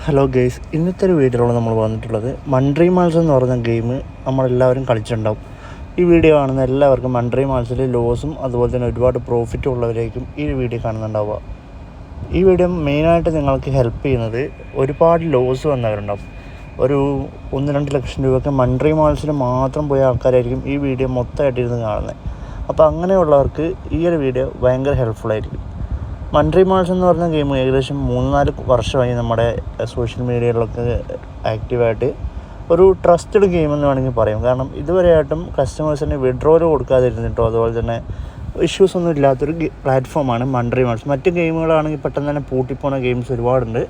Hello guys, ഇന്നത്തെ ഒരു വീഡിയോയിലാണ് നമ്മൾ വന്നിട്ടുള്ളത്. മൺട്രി മാൾസ് എന്ന് പറയുന്ന ഗെയിം നമ്മളെല്ലാവരും കളിച്ചിട്ടുണ്ടാവും. ഈ വീഡിയോ കാണുന്ന എല്ലാവർക്കും മൺട്രി മാൾസിൽ ലോസും അതുപോലെ തന്നെ ഒരുപാട് പ്രോഫിറ്റും ഉള്ളവരായിരിക്കും ഈ വീഡിയോ കാണുന്നുണ്ടാവുക. ഈ വീഡിയോ മെയിനായിട്ട് നിങ്ങൾക്ക് ഹെൽപ്പ് ചെയ്യുന്നത് ഒരുപാട് ലോസ് വന്നവരുണ്ടാവും. ഒരു 1-2 ലക്ഷം രൂപയൊക്കെ മൺട്രി മാൾസിൽ മാത്രം പോയ ആൾക്കാരായിരിക്കും ഈ വീഡിയോ മൊത്തമായിട്ടിരുന്ന് കാണുന്നത്. അപ്പോൾ അങ്ങനെയുള്ളവർക്ക് ഈ ഒരു വീഡിയോ ഭയങ്കര ഹെൽപ്ഫുള്ളായിരിക്കും. മൺട്രി മാൾസ് എന്ന് പറഞ്ഞ ഗെയിം ഏകദേശം 3-4 വർഷമായി നമ്മുടെ സോഷ്യൽ മീഡിയയിലൊക്കെ ആക്റ്റീവായിട്ട് ഒരു ട്രസ്റ്റഡ് ഗെയിം എന്ന് വേണമെങ്കിൽ പറയാം. കാരണം ഇതുവരെയായിട്ടും കസ്റ്റമേഴ്സിന് വിഡ്രോവൽ കൊടുക്കാതിരുന്നിട്ടോ അതുപോലെ തന്നെ ഇഷ്യൂസ് ഒന്നും ഇല്ലാത്തൊരു പ്ലാറ്റ്ഫോമാണ് മൺട്രി മാൾസ്. മറ്റ് ഗെയിമുകളാണെങ്കിൽ പെട്ടെന്ന് തന്നെ പൂട്ടിപ്പോണ ഗെയിംസ് ഒരുപാടുണ്ട്.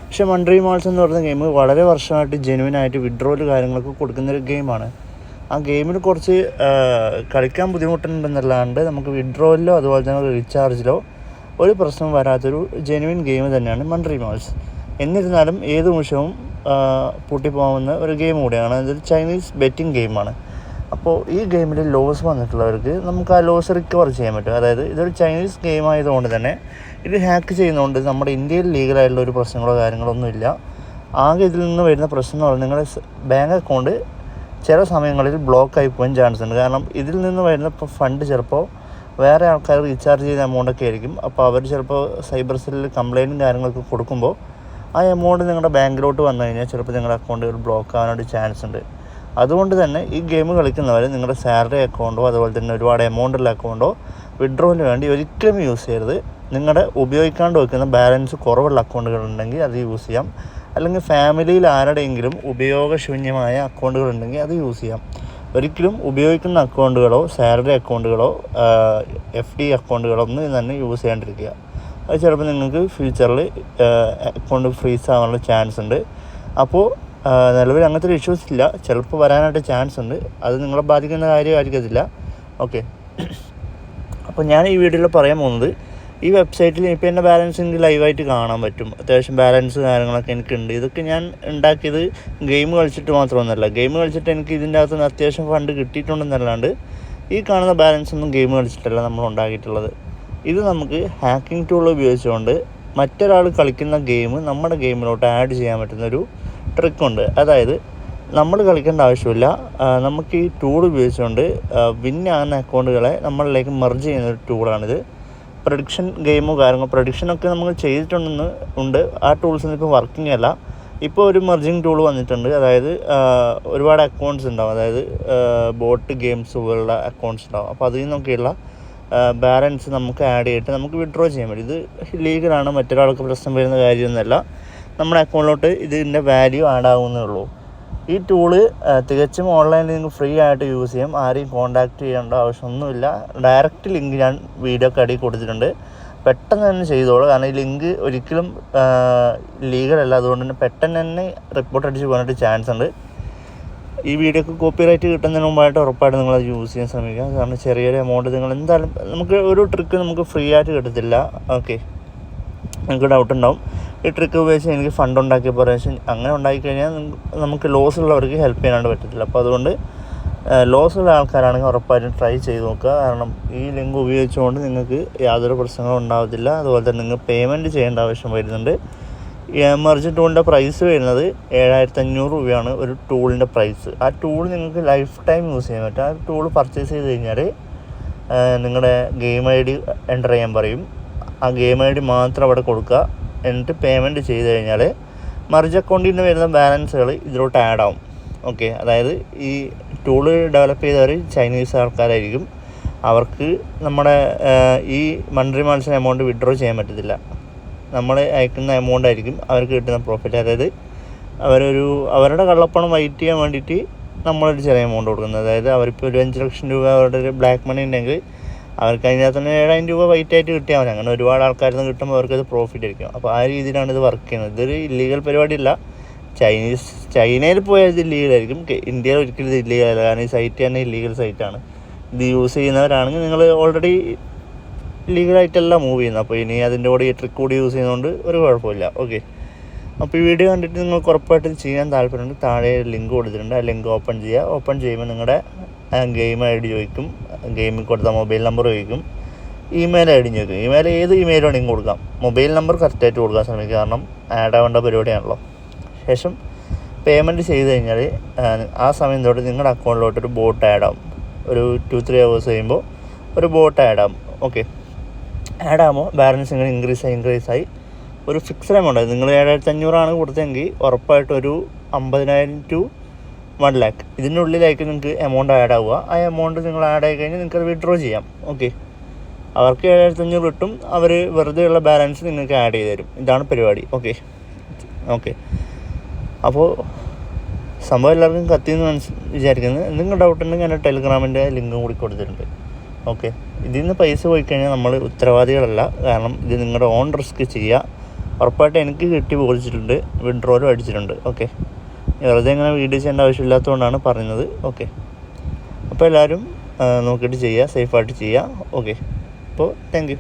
പക്ഷേ മൺട്രി മാൾസ് എന്ന് പറയുന്ന ഗെയിം വളരെ വർഷമായിട്ട് ജെനുവിനായിട്ട് വിഡ്രോവൽ കാര്യങ്ങളൊക്കെ കൊടുക്കുന്നൊരു ഗെയിമാണ്. ആ ഗെയിമിൽ കുറച്ച് കളിക്കാൻ ബുദ്ധിമുട്ടുണ്ടെന്നല്ലാണ്ട് നമുക്ക് വിഡ്രോവലിലോ അതുപോലെ തന്നെ റീചാർജിലോ ഒരു പ്രശ്നം വരാത്തൊരു ജെനുവിൻ ഗെയിം തന്നെയാണ് മൺട്രി മാൾസ്. എന്നിരുന്നാലും ഏത് നിമിഷവും പൂട്ടിപ്പോകുന്ന ഒരു ഗെയിം കൂടിയാണ്. ഇതൊരു ചൈനീസ് ബെറ്റിംഗ് ഗെയിമാണ്. അപ്പോൾ ഈ ഗെയിമിൽ ലോസ് വന്നിട്ടുള്ളവർക്ക് നമുക്ക് ആ ലോസ് റിക്കവർ ചെയ്യാൻ പറ്റും. അതായത് ഇതൊരു ചൈനീസ് ഗെയിം ആയതുകൊണ്ട് തന്നെ ഇത് ഹാക്ക് ചെയ്യുന്നതുകൊണ്ട് നമ്മുടെ ഇന്ത്യയിൽ ലീഗലായിട്ടുള്ള ഒരു പ്രശ്നങ്ങളോ കാര്യങ്ങളോ ഒന്നുമില്ല. ആകെ ഇതിൽ നിന്ന് വരുന്ന പ്രശ്നം എന്ന് പറഞ്ഞാൽ നിങ്ങളുടെ ബാങ്ക് അക്കൗണ്ട് ചില സമയങ്ങളിൽ ബ്ലോക്ക് ആയി പോകാൻ ചാൻസ് ഉണ്ട്. കാരണം ഇതിൽ നിന്ന് വരുന്ന ഫണ്ട് ചിലപ്പോൾ വേറെ ആൾക്കാർ റീചാർജ് ചെയ്ത എമൗണ്ടൊക്കെ ആയിരിക്കും. അപ്പോൾ അവർ ചിലപ്പോൾ സൈബർ സെല്ലിൽ കംപ്ലയിൻറ്റും കാര്യങ്ങളൊക്കെ കൊടുക്കുമ്പോൾ ആ എമൗണ്ട് നിങ്ങളുടെ ബാങ്കിലോട്ട് വന്നു കഴിഞ്ഞാൽ ചിലപ്പോൾ നിങ്ങളുടെ അക്കൗണ്ടുകൾ ബ്ലോക്ക് ആവാനായിട്ട് ചാൻസ് ഉണ്ട്. അതുകൊണ്ട് തന്നെ ഈ ഗെയിം കളിക്കുന്നവർ നിങ്ങളുടെ സാലറി അക്കൗണ്ടോ അതുപോലെ തന്നെ ഒരുപാട് എമൗണ്ടുള്ള അക്കൗണ്ടോ വിഡ്രോവിന് വേണ്ടി ഒരിക്കലും യൂസ് ചെയ്യരുത്. നിങ്ങളുടെ ഉപയോഗിക്കാണ്ട് വയ്ക്കുന്ന ബാലൻസ് കുറവുള്ള അക്കൗണ്ടുകളുണ്ടെങ്കിൽ അത് യൂസ് ചെയ്യാം. അല്ലെങ്കിൽ ഫാമിലിയിൽ ആരുടെയെങ്കിലും ഉപയോഗശൂന്യമായ അക്കൗണ്ടുകളുണ്ടെങ്കിൽ അത് യൂസ് ചെയ്യാം. ഒരിക്കലും ഉപയോഗിക്കുന്ന അക്കൗണ്ടുകളോ സാലറി അക്കൗണ്ടുകളോ FD അക്കൗണ്ടുകളോ ഒന്നും തന്നെ യൂസ് ചെയ്യാണ്ടിരിക്കുക. അത് ചിലപ്പോൾ നിങ്ങൾക്ക് ഫ്യൂച്ചറിൽ അക്കൗണ്ട് ഫ്രീസ് ആവാനുള്ള ചാൻസ് ഉണ്ട്. അപ്പോൾ നിലവിൽ അങ്ങനത്തെ ഒരു ഇഷ്യൂസ് ഇല്ല, ചിലപ്പോൾ വരാനായിട്ട് ചാൻസ് ഉണ്ട്. അത് നിങ്ങളെ ബാധിക്കുന്ന കാര്യമായിരിക്കത്തില്ല. ഓക്കെ, അപ്പോൾ ഞാൻ ഈ വീഡിയോയിൽ പറയാൻ പോകുന്നത് ഈ വെബ്സൈറ്റിൽ ഇപ്പോൾ എൻ്റെ ബാലൻസ് എനിക്ക് ലൈവായിട്ട് കാണാൻ പറ്റും. അത്യാവശ്യം ബാലൻസ് കാര്യങ്ങളൊക്കെ എനിക്കുണ്ട്. ഇതൊക്കെ ഞാൻ ഉണ്ടാക്കിയത് ഗെയിം കളിച്ചിട്ട് മാത്രമൊന്നുമല്ല. ഗെയിം കളിച്ചിട്ട് എനിക്ക് ഇതിൻ്റെ അകത്തുനിന്ന് അത്യാവശ്യം ഫണ്ട് കിട്ടിയിട്ടുണ്ടെന്നല്ലാണ്ട് ഈ കാണുന്ന ബാലൻസ് ഒന്നും ഗെയിം കളിച്ചിട്ടല്ല നമ്മൾ ഉണ്ടാക്കിയിട്ടുള്ളത്. ഇത് നമുക്ക് ഹാക്കിംഗ് ടൂൾ ഉപയോഗിച്ചുകൊണ്ട് മറ്റൊരാൾ കളിക്കുന്ന ഗെയിം നമ്മുടെ ഗെയിമിലോട്ട് ആഡ് ചെയ്യാൻ പറ്റുന്നൊരു ട്രിക്കുണ്ട്. അതായത് നമ്മൾ കളിക്കേണ്ട ആവശ്യമില്ല. നമുക്ക് ഈ ടൂൾ ഉപയോഗിച്ചുകൊണ്ട് വിന്നാകുന്ന അക്കൗണ്ടുകളെ നമ്മളിലേക്ക് മെർജ് ചെയ്യുന്നൊരു ടൂളാണിത്. പ്രഡിക്ഷൻ ഗെയിമോ കാര്യങ്ങളോ പ്രഡിക്ഷനൊക്കെ നമ്മൾ ചെയ്തിട്ടുണ്ട്. ആ ടൂൾസൊന്നും ഇപ്പോൾ വർക്കിംഗ് അല്ല. ഇപ്പോൾ ഒരു മെർജിങ് ടൂൾ വന്നിട്ടുണ്ട്. അതായത് ഒരുപാട് അക്കൗണ്ട്സ് ഉണ്ടാവും. അതായത് ബോട്ട് ഗെയിംസ് പോലുള്ള അക്കൗണ്ട്സ് ഉണ്ടാവും. അപ്പോൾ അതിൽ നിന്നൊക്കെയുള്ള ബാലൻസ് നമുക്ക് ആഡ് ചെയ്തിട്ട് നമുക്ക് വിഡ്രോ ചെയ്യാൻ പറ്റും. ഇത് ലീഗലാണ്, മറ്റൊരാൾക്ക് പ്രശ്നം വരുന്ന കാര്യമൊന്നുമല്ല. നമ്മുടെ അക്കൗണ്ടിലോട്ട് ഇതിൻ്റെ വാല്യൂ ആഡ് ആവുന്നേ ഉള്ളൂ. ഈ ടൂള് തികച്ചും ഓൺലൈനിൽ നിങ്ങൾക്ക് ഫ്രീ ആയിട്ട് യൂസ് ചെയ്യാം. ആരെയും കോൺടാക്റ്റ് ചെയ്യേണ്ട ആവശ്യമൊന്നുമില്ല. ഡയറക്റ്റ് ലിങ്ക് ഞാൻ വീഡിയോക്ക് അടിയിൽ കൊടുത്തിട്ടുണ്ട്. പെട്ടെന്ന് തന്നെ ചെയ്തോളൂ. കാരണം ഈ ലിങ്ക് ഒരിക്കലും ലീഗലല്ല. അതുകൊണ്ട് തന്നെ പെട്ടെന്ന് തന്നെ റിപ്പോർട്ട് അടിച്ച് പോകാനായിട്ട് ചാൻസ് ഉണ്ട്. ഈ വീഡിയോക്ക് കോപ്പിറൈറ്റ് കിട്ടുന്നതിന് മുമ്പായിട്ട് ഉറപ്പായിട്ട് നിങ്ങളത് യൂസ് ചെയ്യാൻ ശ്രമിക്കുക. കാരണം ചെറിയൊരു എമൗണ്ട് നിങ്ങൾ എന്തായാലും നമുക്ക് ഒരു ട്രിക്ക് നമുക്ക് ഫ്രീ ആയിട്ട് കിട്ടത്തില്ല. ഓക്കെ, നിങ്ങൾക്ക് ഡൗട്ട് ഉണ്ടാവും ഈ ട്രിക്ക് ഉപയോഗിച്ച് എനിക്ക് ഫണ്ട് ഉണ്ടാക്കിയ പ്രാവശ്യം അങ്ങനെ ഉണ്ടാക്കിക്കഴിഞ്ഞാൽ നമുക്ക് ലോസ് ഉള്ളവർക്ക് ഹെൽപ്പ് ചെയ്യാനായിട്ട് പറ്റത്തില്ല. അപ്പോൾ അതുകൊണ്ട് ലോസ് ഉള്ള ആൾക്കാരാണെങ്കിൽ ഉറപ്പായിട്ടും ട്രൈ ചെയ്ത് നോക്കുക. കാരണം ഈ ലിങ്ക് ഉപയോഗിച്ചുകൊണ്ട് നിങ്ങൾക്ക് യാതൊരു പ്രശ്നങ്ങളും ഉണ്ടാകത്തില്ല. അതുപോലെ തന്നെ നിങ്ങൾ പേയ്മെൻറ്റ് ചെയ്യേണ്ട ആവശ്യം വരുന്നുണ്ട്. ഈ മെർജ് ടൂളിൻ്റെ പ്രൈസ് വരുന്നത് 7500 രൂപയാണ് ഒരു ടൂളിൻ്റെ പ്രൈസ്. ആ ടൂൾ നിങ്ങൾക്ക് ലൈഫ് ടൈം യൂസ് ചെയ്യാൻ പറ്റും. ആ ടൂൾ പർച്ചേസ് ചെയ്ത് കഴിഞ്ഞാൽ നിങ്ങളുടെ ഗെയിം ID എൻ്റർ ചെയ്യാൻ പറയും. ആ ഗെയിം ID മാത്രം അവിടെ കൊടുക്കുക. എന്നിട്ട് പേയ്മെൻറ്റ് ചെയ്ത് കഴിഞ്ഞാൽ മർജ് അക്കൗണ്ടിൽ നിന്ന് വരുന്ന ബാലൻസുകൾ ഇതിലോട്ട് ആഡ് ആവും. ഓക്കെ, അതായത് ഈ ടൂള് ഡെവലപ്പ് ചെയ്തവർ ചൈനീസ് ആൾക്കാരായിരിക്കും. അവർക്ക് നമ്മുടെ ഈ മൺട്രി മാൾസിന് എമൗണ്ട് വിഡ്രോ ചെയ്യാൻ പറ്റത്തില്ല. നമ്മൾ അയക്കുന്ന എമൗണ്ട് ആയിരിക്കും അവർക്ക് കിട്ടുന്ന പ്രോഫിറ്റ്. അതായത് അവരുടെ കള്ളപ്പണം വൈറ്റ് ചെയ്യാൻ വേണ്ടിയിട്ട് നമ്മളൊരു ചെറിയ എമൗണ്ട് കൊടുക്കുന്നത്. അതായത് അവരിപ്പോൾ ഒരു 5 ലക്ഷം രൂപ അവരുടെ ഒരു ബ്ലാക്ക് മണി ഉണ്ടെങ്കിൽ അവർക്ക് അതിനകത്ത് തന്നെ 7000 രൂപ വൈറ്റായിട്ട് കിട്ടിയാൽ മതി. അങ്ങനെ ഒരുപാട് ആൾക്കാരിൽ നിന്ന് കിട്ടുമ്പോൾ അവർക്കത് പ്രോഫിറ്റ് ആയിരിക്കും. അപ്പോൾ ആ രീതിയിലാണ് ഇത് വർക്ക് ചെയ്യുന്നത്. ഇതൊരു ഇല്ലീഗൽ പരിപാടിയല്ല. ചൈനയിൽ പോയാൽ ഇത് ഇല്ലീഗലായിരിക്കും. ഇന്ത്യയിൽ ഒരിക്കലും ഇത് ഇല്ലീഗലല്ല. കാരണം ഈ സൈറ്റ് തന്നെ ഇല്ലീഗൽ സൈറ്റാണ്. ഇത് യൂസ് ചെയ്യുന്നവരാണെങ്കിൽ നിങ്ങൾ ഓൾറെഡി ലീഗലായിട്ടല്ല മൂവ് ചെയ്യുന്നത്. അപ്പോൾ ഇനി അതിൻ്റെ കൂടെ ഈ ട്രിക്ക് കൂടി യൂസ് ചെയ്യുന്നതുകൊണ്ട് ഒരു കുഴപ്പമില്ല. ഓക്കെ, അപ്പോൾ ഈ വീഡിയോ കണ്ടിട്ട് നിങ്ങൾക്ക് ഉറപ്പായിട്ട് ചെയ്യാൻ താല്പര്യമുണ്ട്. താഴെ ലിങ്ക് കൊടുത്തിട്ടുണ്ട്. ആ ലിങ്ക് ഓപ്പൺ ചെയ്യുക. ഓപ്പൺ ചെയ്യുമ്പോൾ നിങ്ങളുടെ ഗെയിം ID ചോദിക്കും. ഗെയിമിൽ കൊടുത്ത മൊബൈൽ നമ്പർ ചോദിക്കും. ഇമെയിൽ ID ചോദിക്കും. ഏത് ഇമെയിൽ വേണമെങ്കിൽ കൊടുക്കാം. മൊബൈൽ നമ്പർ കറക്റ്റായിട്ട് കൊടുക്കാൻ ശ്രമിക്കുക. കാരണം ആഡ് ആവേണ്ട പരിപാടിയാണല്ലോ. ശേഷം പേയ്മെൻറ്റ് ചെയ്ത് കഴിഞ്ഞാൽ ആ സമയം തൊട്ട് നിങ്ങളുടെ അക്കൗണ്ടിലോട്ടൊരു ബോട്ട് ആഡ് ആവും. ഒരു 2-3 hours കഴിയുമ്പോൾ ഒരു ബോട്ട് ആഡ് ആവും. ഓക്കെ, ആഡ് ആകുമ്പോൾ ബാലൻസ് ഇങ്ങനെ ഇൻക്രീസ് ആയി ഒരു ഫിക്സഡ് എമൗണ്ട്. നിങ്ങൾ 7,500 കൊടുത്തതെങ്കിൽ ഉറപ്പായിട്ട് ഒരു 50,000 to 1 lakh ഇതിനുള്ളിലായിരിക്കും നിങ്ങൾക്ക് എമൗണ്ട് ആഡ് ആവുക. ആ എമൗണ്ട് നിങ്ങൾ ആഡ് ആയി കഴിഞ്ഞാൽ നിങ്ങൾക്ക് അത് വിഡ്രോ ചെയ്യാം. ഓക്കെ, അവർക്ക് 7,500 കിട്ടും, അവർ വെറുതെ ഉള്ള ബാലൻസ് നിങ്ങൾക്ക് ആഡ് ചെയ്ത് തരും. ഇതാണ് പരിപാടി. ഓക്കെ അപ്പോൾ സംഭവം എല്ലാവർക്കും കത്തിയെന്ന് വിചാരിക്കുന്നത്. എന്തെങ്കിലും ഡൗട്ട് ഉണ്ടെങ്കിൽ എൻ്റെ ടെലിഗ്രാമിൻ്റെ ലിങ്കും കൂടി കൊടുത്തിട്ടുണ്ട്. ഓക്കെ, ഇതിൽ നിന്ന് പൈസ പോയി കഴിഞ്ഞാൽ നമ്മൾ ഉത്തരവാദികളല്ല. കാരണം ഇത് നിങ്ങളുടെ ഓൺ റിസ്ക് ചെയ്യുക. ഉറപ്പായിട്ട് എനിക്ക് കിട്ടി പോലിച്ചിട്ടുണ്ട്, വിഡ്രോലും അടിച്ചിട്ടുണ്ട്. ഓക്കെ, വെറുതെ ഇങ്ങനെ വീഡിയോ ചെയ്യേണ്ട ആവശ്യമില്ലാത്തതുകൊണ്ടാണ് പറയുന്നത്. ഓക്കെ, അപ്പോൾ എല്ലാവരും നോക്കിയിട്ട് ചെയ്യുക, സേഫായിട്ട് ചെയ്യുക. ഓക്കെ, അപ്പോൾ താങ്ക് യു.